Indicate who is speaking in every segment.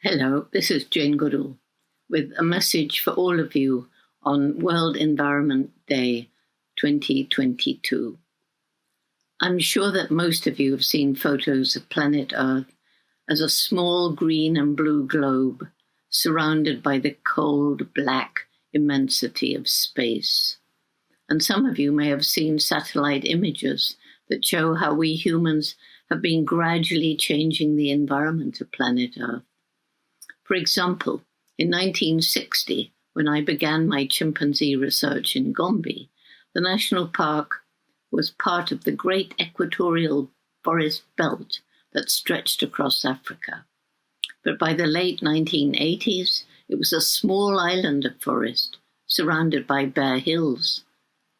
Speaker 1: Hello, this is Jane Goodall with a message for all of you on World Environment Day 2022. I'm sure that most of you have seen photos of planet Earth as a small green and blue globe surrounded by the cold, black immensity of space. And some of you may have seen satellite images that show how we humans have been gradually changing the environment of planet Earth. For example, in 1960, when I began my chimpanzee research in Gombe, the national park was part of the great equatorial forest belt that stretched across Africa. But by the late 1980s, it was a small island of forest surrounded by bare hills.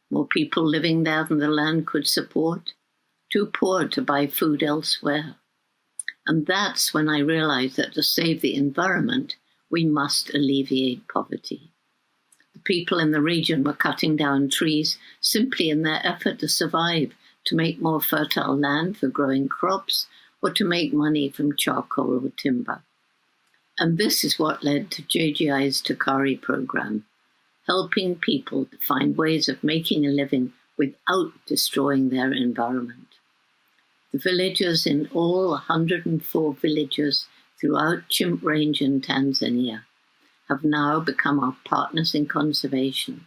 Speaker 1: More people living there than the land could support, too poor to buy food elsewhere. And that's when I realized that to save the environment, we must alleviate poverty. The people in the region were cutting down trees simply in their effort to survive, to make more fertile land for growing crops, or to make money from charcoal or timber. And this is what led to JGI's Takari program, helping people to find ways of making a living without destroying their environment. The villagers in all 104 villages throughout Chimp Range in Tanzania have now become our partners in conservation,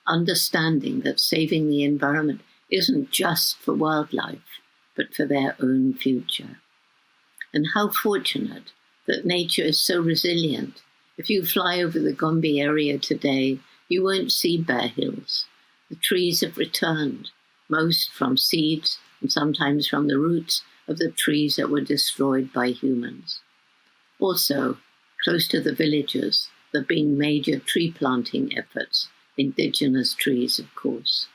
Speaker 1: understanding that saving the environment isn't just for wildlife, but for their own future. And how fortunate that nature is so resilient. If you fly over the Gombe area today, you won't see bare hills. The trees have returned, most from seeds and sometimes from the roots of the trees that were destroyed by humans. Also, close to the villages, there have been major tree planting efforts, indigenous trees, of course.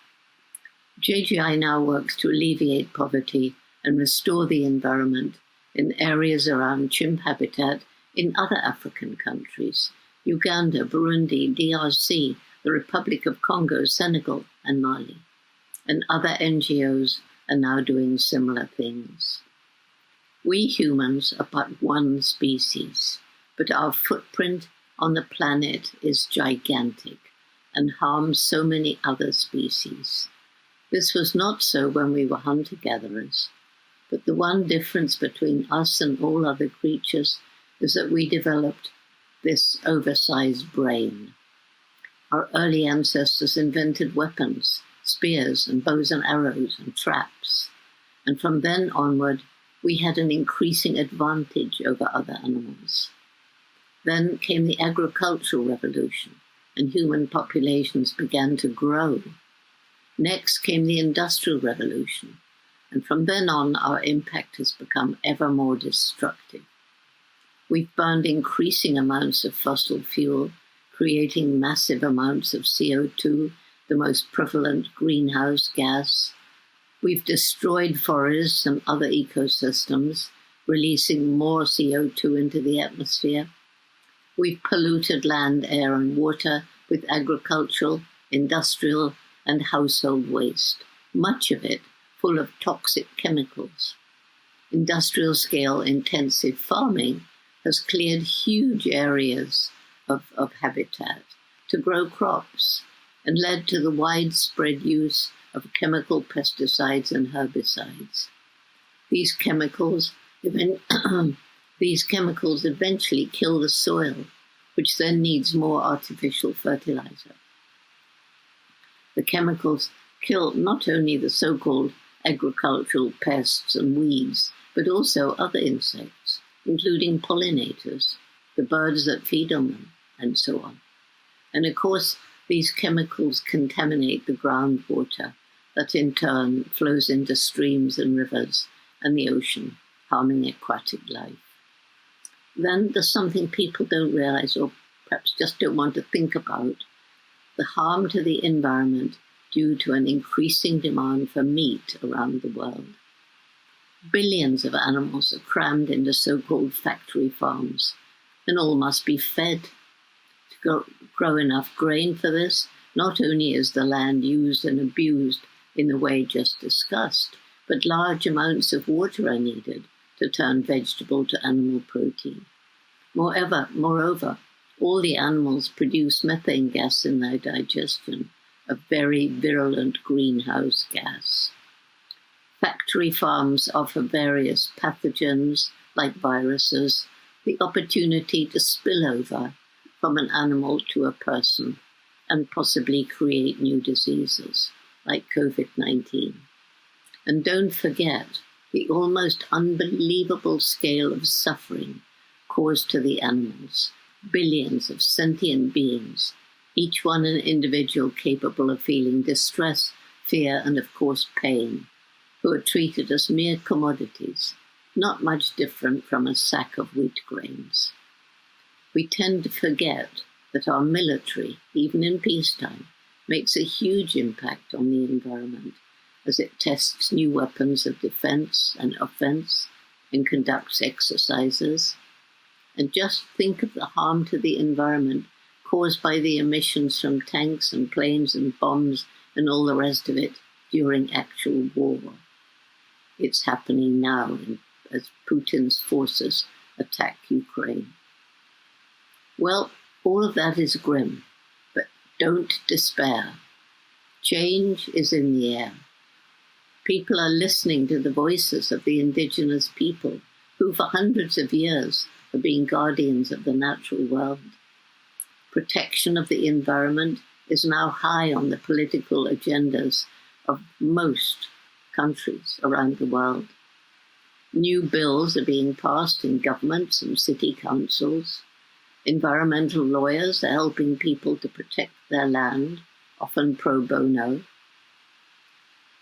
Speaker 1: JGI now works to alleviate poverty and restore the environment in areas around chimp habitat in other African countries, Uganda, Burundi, DRC, the Republic of Congo, Senegal, and Mali. And other NGOs are now doing similar things. We humans are but one species, but our footprint on the planet is gigantic and harms so many other species. This was not so when we were hunter-gatherers, but the one difference between us and all other creatures is that we developed this oversized brain. Our early ancestors invented weapons, spears and bows and arrows and traps. And from then onward, we had an increasing advantage over other animals. Then came the agricultural revolution, and human populations began to grow. Next came the industrial revolution, and from then on, our impact has become ever more destructive. We've burned increasing amounts of fossil fuel, creating massive amounts of CO2, the most prevalent greenhouse gas. We've destroyed forests and other ecosystems, releasing more CO2 into the atmosphere. We've polluted land, air, and water with agricultural, industrial, and household waste, much of it full of toxic chemicals. Industrial-scale intensive farming has cleared huge areas of habitat to grow crops, and led to the widespread use of chemical pesticides and herbicides. These chemicals eventually kill the soil, which then needs more artificial fertilizer. The chemicals kill not only the so-called agricultural pests and weeds, but also other insects, including pollinators, the birds that feed on them, and so on. And of course, these chemicals contaminate the groundwater that in turn flows into streams and rivers and the ocean, harming aquatic life. Then there's something people don't realize, or perhaps just don't want to think about, the harm to the environment due to an increasing demand for meat around the world. Billions of animals are crammed into so-called factory farms, and all must be fed. To grow enough grain for this, not only is the land used and abused in the way just discussed, but large amounts of water are needed to turn vegetable to animal protein. Moreover, all the animals produce methane gas in their digestion, a very virulent greenhouse gas. Factory farms offer various pathogens, like viruses, the opportunity to spill over from an animal to a person and possibly create new diseases, like COVID-19. And don't forget the almost unbelievable scale of suffering caused to the animals, billions of sentient beings, each one an individual capable of feeling distress, fear, and of course pain, who are treated as mere commodities, not much different from a sack of wheat grains. We tend to forget that our military, even in peacetime, makes a huge impact on the environment as it tests new weapons of defense and offense and conducts exercises. And just think of the harm to the environment caused by the emissions from tanks and planes and bombs and all the rest of it during actual war. It's happening now as Putin's forces attack Ukraine. Well, all of that is grim, but don't despair. Change is in the air. People are listening to the voices of the indigenous people who for hundreds of years have been guardians of the natural world. Protection of the environment is now high on the political agendas of most countries around the world. New bills are being passed in governments and city councils. Environmental lawyers are helping people to protect their land, often pro bono.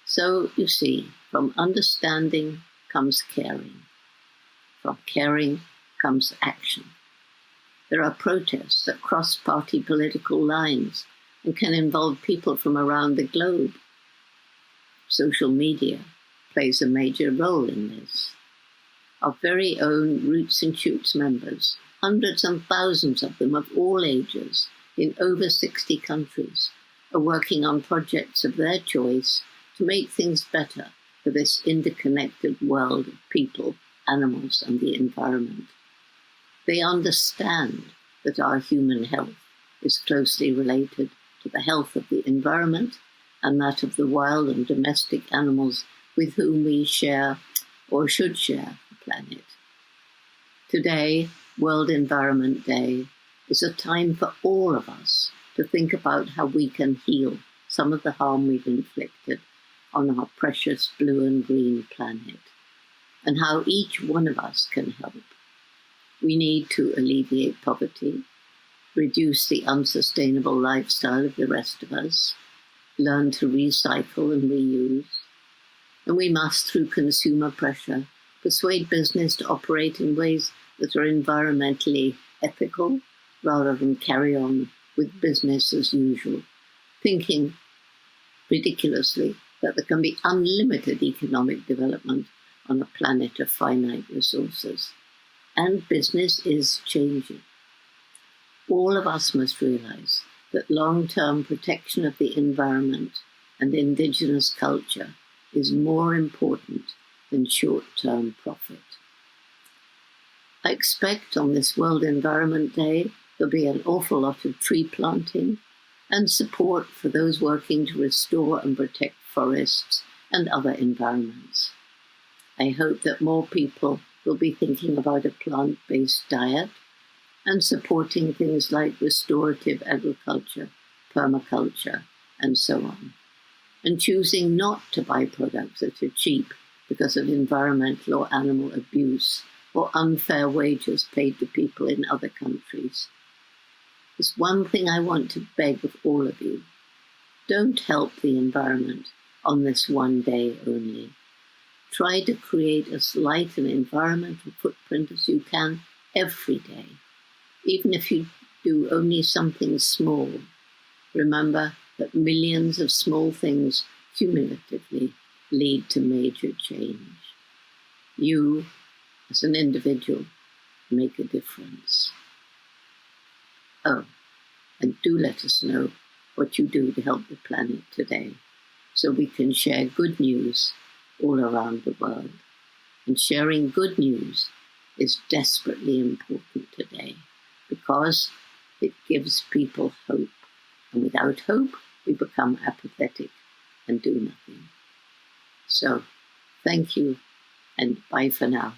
Speaker 1: So, you see, from understanding comes caring. From caring comes action. There are protests that cross party political lines and can involve people from around the globe. Social media plays a major role in this. Our very own Roots and Shoots members, hundreds and thousands of them of all ages in over 60 countries, are working on projects of their choice to make things better for this interconnected world of people, animals, and the environment. They understand that our human health is closely related to the health of the environment and that of the wild and domestic animals with whom we share or should share the planet. Today, World Environment Day, is a time for all of us to think about how we can heal some of the harm we've inflicted on our precious blue and green planet, and how each one of us can help. We need to alleviate poverty, reduce the unsustainable lifestyle of the rest of us, learn to recycle and reuse, and we must, through consumer pressure, persuade business to operate in ways that are environmentally ethical rather than carry on with business as usual, thinking ridiculously that there can be unlimited economic development on a planet of finite resources. And business is changing. All of us must realize that long-term protection of the environment and indigenous culture is more important than short-term profit. I expect on this World Environment Day there'll be an awful lot of tree planting and support for those working to restore and protect forests and other environments. I hope that more people will be thinking about a plant-based diet and supporting things like restorative agriculture, permaculture, and so on, and choosing not to buy products that are cheap because of environmental or animal abuse or unfair wages paid to people in other countries. There's one thing I want to beg of all of you. Don't help the environment on this one day only. Try to create as light an environmental footprint as you can every day. Even if you do only something small, remember that millions of small things cumulatively lead to major change. You, as an individual, make a difference. Oh, and do let us know what you do to help the planet today, so we can share good news all around the world. And sharing good news is desperately important today. because it gives people hope. And without hope, we become apathetic and do nothing. So, thank you, and bye for now.